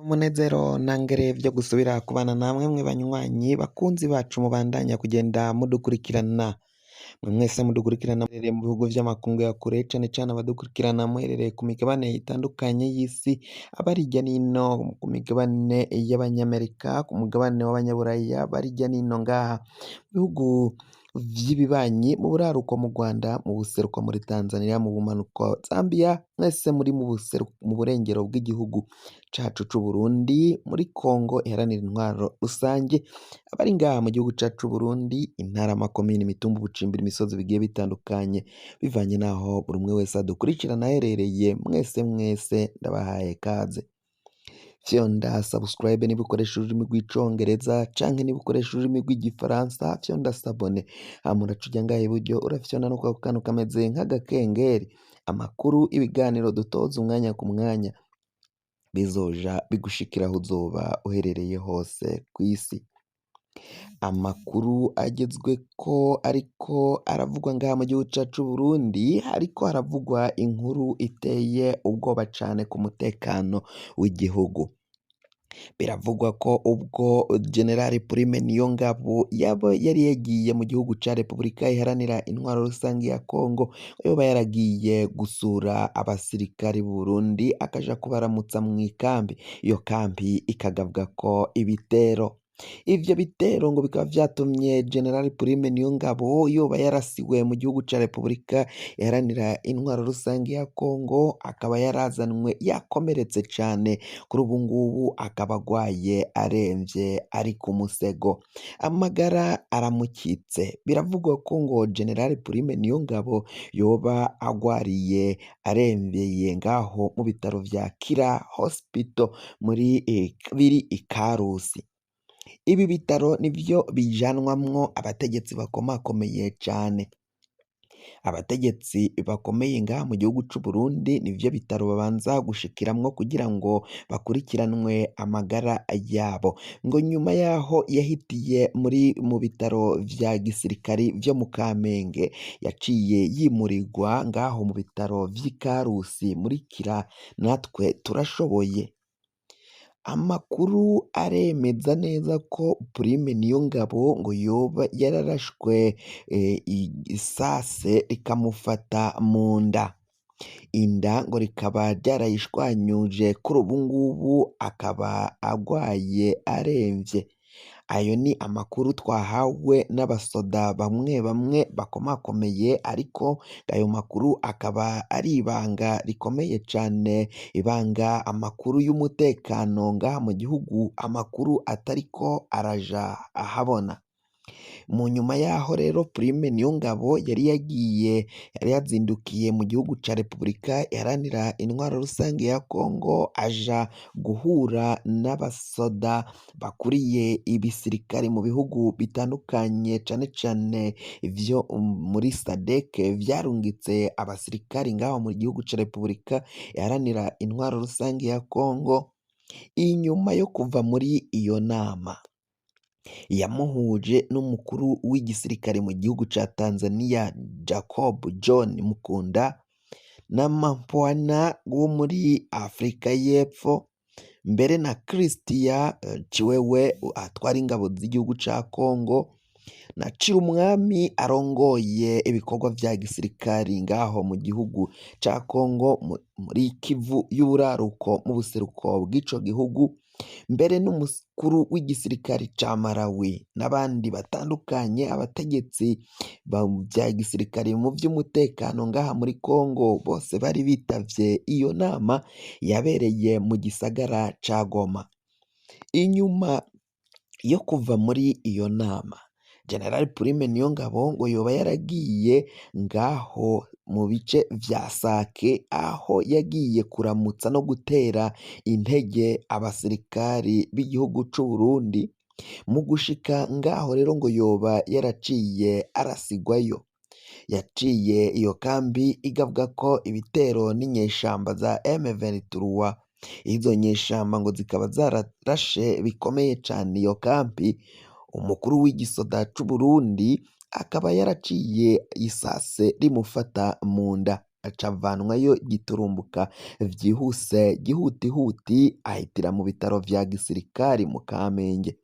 Umunezero ntangere vyo gusubira kubana namwe mwe banywanyi bakunzi bacu mubandanya kugenda mudukurikirana mwe mwese mudukurikirana muherereye mu bihugu vy'amakungu ya kure cane cane abadukurikirana muherereye ku migabane itandukanye y'isi abari hirya n'ino ku migabane y'abanyamerika ku mugabane w'abanyaburaya bari hirya n'ino ngaha mu bihugu vy'ibibanyi mu buraruko mu Rwanda mu buseruko muri Tanzania mu bumanuko Zambia mwese muri mu burengero bw'igihugu cacu c'Uburundi muri Kongo iharanira intwaro rusange abari ngaha mu gihugu cacu c'Uburundi intara amakomine imitumba ubucimbira imisozi bigiye bitandukanye bivanye naho buri umwe wese adukurikirana aherereye mwese ndabahaye kaze fyonda subscribe niba ukoresha ururimi rw'icongereza canke niba ukoresha ururimi rw'igifaransa fyonda sabone hama uraca uja ngaha iburyo urafyonda no kwako kantu kameze nk'agakengeri amakuru ibiganiro dutoza umwanya ku mwanya bizoja bigushikira aho uzoba uherereye hose kw'isi amakuru agezweko ariko aravugwa ngaha mu gihugu cacu c'Uburundi hariko haravugwa inkuru iteye ubwoba cane ku mutekano w'igihugu biravugwa ko ubwo General Prime Niyongabo yaba yari yagiye mu gihugu ca Repubulika iharanira intwaro rusange ya Kongo yoba yaragiye gusura abasirikari b'u Burundi akaja kubaramutsa mw'ikambi iyo kambi ikagabwako ibitero ivyo bitero ngo bikaba vyatumye General Prime Niyongabo yoba yarasiwe mu gihugu ca Repubulika iharanira intwaro rusange ya Kongo akaba yarazanwe yakomeretse cane kuri ubu ngubu akaba agwaye aremvye ari ku musego amagara aramukitse biravugwa ko ngo General Prime Niyongabo yoba agwariye aremvye ngaho mu bitaro vya Kira Hospital muri biri i Karusi ibi bitaro nivyo bijanwamwo abategetsi bakomakomeye cane abategetsi bakomeye ngaha mu gihugu c'Uburundi nivyo bitaro babanza gushikiramwo kugira ngo bakurikiranwe amagara yabo ngo nyuma yaho yahitiye mu bitaro vya gisirikari vyo mu Kamenge yaciye yimurirwa ngaho mu bitaro vy'i Karusi muri Kira natwe turashoboye amakuru aremeza neza ko Prime Niyongabo ngo yoba yararashwe isase rikamufata mu nda inda ngo rikaba ryarayishwanyuje kuri ubu ngubu akaba agwaye aremvye ayo ni amakuru twahawe n'abasoda bamwe bakomakomeye ariko ayo makuru akaba ari ibanga rikomeye cane ibanga amakuru y'umutekano ngaha mu gihugu amakuru atariko araja ahabona mu nyuma yaho rero Prime Niyongabo yari yazindukiye mu gihugu ca Repubulika iharanira intwaro rusange ya Kongo aja guhura n'abasoda bakuriye ibisirikare mu bihugu bitandukanye cane cane vyo muri SADC vyarungitse abasirikari ngaho mu gihugu ca Repubulika iharanira intwaro rusange ya Kongo inyuma yo kuva muri iyo nama yamuhuje n'umukuru w'igisirikare mu gihugu ca Tanzania Jacob John Mukunda na Mampwana wo muri Afrika y'Epfo mbere na Christian Chiwewe atwara ingabo z'igihugu ca Kongo na Cirumwami arongoye ibikorwa vya gisirikari ngaho mu gihugu ca Kongo muri Kivu y'uburaruko mu buseruko bw'ico gihugu mbere n'umukuru w'igisirikari ca Malawi n'abandi batandukanye abategetsi vya gisirikare mu vy'umutekano ngaha muri Kongo bose bari bitavye iyo nama yabereye mu gisagara ca Goma inyuma yo kuva muri iyo nama General Prime Niyongabo ngo yoba yaragiye ngaho mu bice vya Sake aho yagiye kuramutsa no gutera intege abasirikari b'igihugu c'Uburundi mu gushika ngaho rero ngo yoba yaraciye arasigwayo yaciye iyo kambi igavuga ko ibitero n'inyeshamba za M23 izo nyeshamba ngo zikaba zararashe bikomeye cane iyo kambi umukuru w'igisoda c'Uburundi akaba yaraciye isase rimufata mu nda aca avanwayo giturumbuka vyihuse gihutihuti ahitira mu bitaro vya gisirikari mu Kamenge.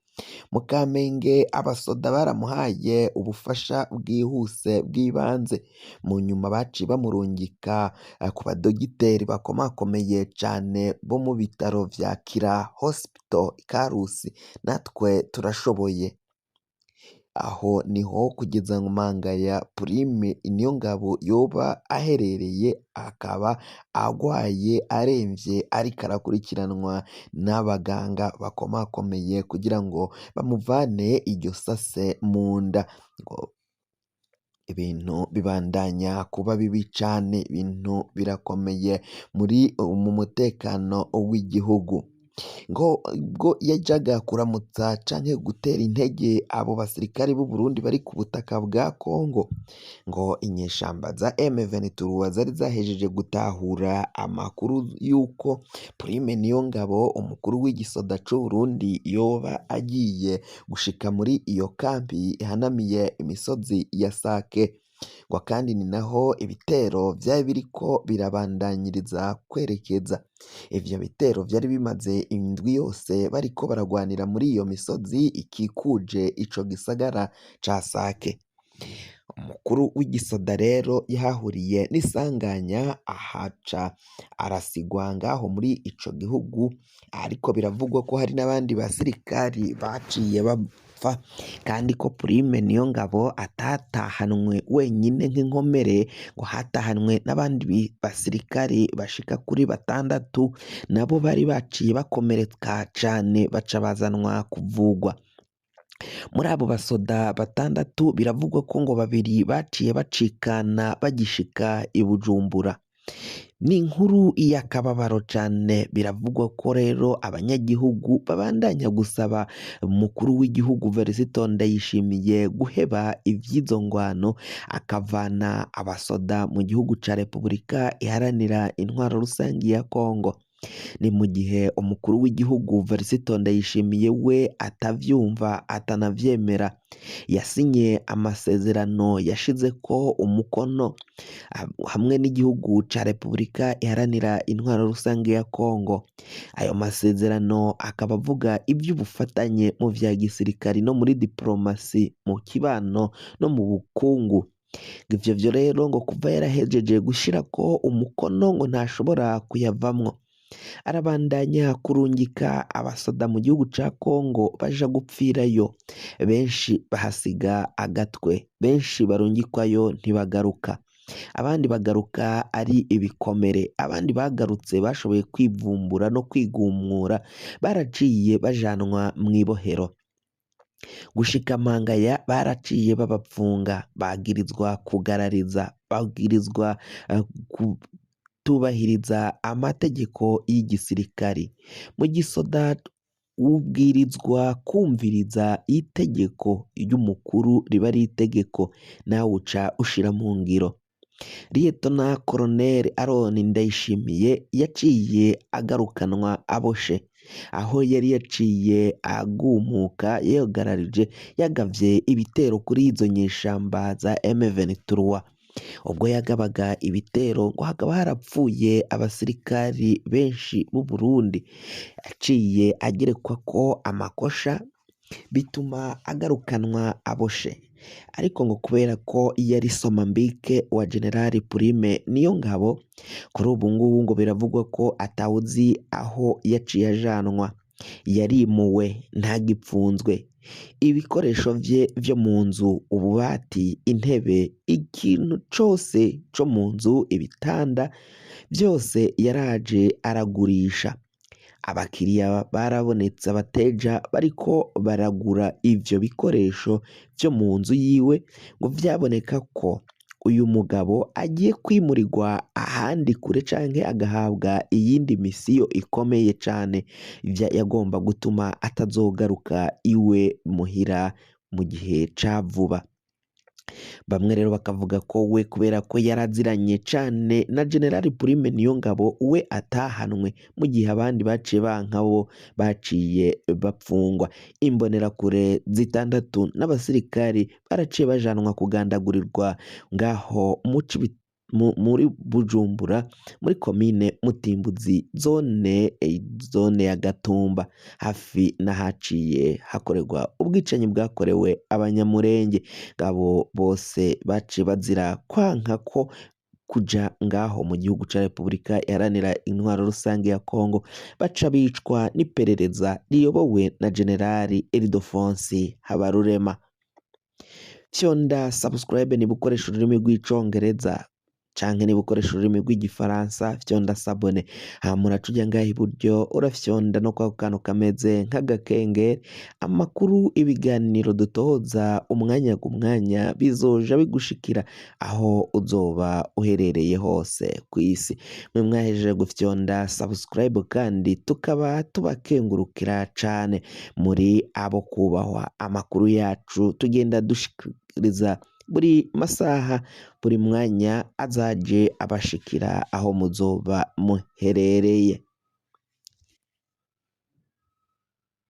Mu Kamenge abasoda baramuhaye ubufasha bwihuse bw'ibanze, mu nyuma baciye bamurungika ku badogiteri bakomakomeye cane bo mu bitaro vya Kira Hospital i Karusi, natwe turashoboye. Aho niho kugeza mangaya Prime Niyongabo yoba aherereye, akaba agwaye aremvye ariko arakurikiranwa n'abaganga bakomakomeye kugira ngo bamuvane iryo sase mu nda. Ngo ibintu bibandanya kuba bibi cane, ibintu birakomeye mu mutekano w'igihugu. Ngo ubwo yajaga kuramutsa canke gutera intege abo basirikare b'u Burundi bari ku butaka bwa Kongo, ngo inyeshamba za M23 zari zahejeje gutahura amakuru y'uko Prime Niyongabo umukuru w'igisoda c'u Burundi yoba agiye gushika muri iyo kampi ihanamiye imisozi ya Sake. Ngo kandi ni naho ibitero vyari biriko birabandanyiriza kwerekeza. Ivyo bitero vyari bimaze indwi yose bariko baragwanira muri iyo misozi ikikuje ico gisagara ca Sake. Umukuru w'igisoda rero yahahuriye n'isanganya ahaca arasigwa ngaho muri ico gihugu, ariko biravugwa ko hari n'abandi basirikari baciye bapfa, kandi ko Prime Niyongabo atatahanwe wenyine nk'inkomere, ngo hatahanwe n'abandi basirikari bashika kuri 6 nabo bari baciye bakomereka cane baca bazanwa kuvugwa. Muri abo basoda 6 biravugwa ko ngo 2 baciye bacikana bagishika i Bujumbura. Ni inkuru y'akababaro cane. Biravugwa ko rero abanyagihugu babandanya gusaba umukuru w'igihugu Varisito Ndayishimiye guheba ivy'izo ngwano, akavana abasoda mu gihugu ca Repubulika iharanira intwaro rusangi ya Kongo. Ni mu gihe umukuru w'igihugu Varisito Ndayishimiye we atavyumva atanavyemera. Yasinye amasezerano yashizeko umukono hamwe n'igihugu ca Repubulika iharanira intwaro rusange ya Kongo. Ayo masezerano akaba avuga ivy'ubufatanye mu vya gisirikari no muri diplomasi, mu kibano no mu bukungu. Ivyo rero ngo kuva yarahejeje gushirako umukono ngo ntashobora kuyavamwo. Arabandanya kurungika abasoda mu gihugu ca Kongo baja gupfirayo, benshi bahasiga agatwe, benshi barungikwayo ntibagaruka, abandi bagaruka ari ibikomere, abandi bagarutse bashoboye kwivumbura no kwigumura baraciye bajanwa mw'ibohero. Gushika mangaya baraciye babapfunga, bagirizwa kugarariza, bagirizwa kutubahiriza amategeko y'igisirikari. Mu gisoda ubwirizwa kumviriza itegeko ry'umukuru riba ari itegeko, nawe uca ushira mu ngiro. Liyetona Koloneli Aroni Ndayishimiye yaciye agarukanwa aboshe, aho yari yaciye agumuka yogararije yagavye ibitero kuri izo nyeshamba za M23. Ubwo yagabaga ibitero ngo hakaba harapfuye abasirikari benshi b'u Burundi, yaciye agerekwako amakosha bituma agarukanwa aboshe. Ariko ngo kubera ko yari somambike wa Generali Prime Niyongabo, kuri ubu ngubu ngo biravugwa ko atawuzi aho yaciye ajanwa. Yarimuwe ntagipfunzwe. Ibikoresho vye vyo mu nzu, ububati, intebe, ikintu cose co mu nzu, ibitanda vyose yaraje aragurisha. Abakiriya barabonetse, abateja bariko baragura ivyo bikoresho vyo mu nzu yiwe, ngo vyaboneka ko uyu mugabo agiye kwimurirwa ahandi kure canke agahabwa iyindi misiyo ikomeye cane yagomba gutuma atazogaruka iwe muhira mu gihe ca vuba. Bamwe rero bakavuga ko we kubera ko yaraziranye cane na Generali Prime Niyongabo we atahanwe, mu gihe abandi baciye bankabo baciye bapfungwa. Imbonerakure 6 n'abasirikari baraciye bajanwa kugandagurirwa ngaho mu muri Bujumbura muri komine Mutimbuzi zone ya Gatumba hafi n'ahaciye hakorerwa ubwicanyi bwakorewe abanyamurenge ngabo bose baciye bazira kwanka ko kuja ngaho mu gihugu ca Repubulika iharanira intwaro rusange ya Kongo baca bicwa n'iperereza riyobowe na Generali Ildefonsi Habarurema. Fyonda subscribe niba ukoresha ururimi rw'icongereza canke niba ukoresha ururimi rw'igifaransa fyonda sabone hama uraca uja ngaha iburyo urafyonda no kwako kantu kameze nk'agakengeri amakuru ibiganiro dutoza umwanya ku mwanya bizoja bigushikira aho uzoba uherereye hose ku isi. Mwe mwahejeje gufyonda subscribe kandi tukaba tubakengurukira cane muri abo kubahwa. Amakuru yacu tugenda dushikiriza buri masaha buri mwanya azaje abashikira aho muzoba muherereye.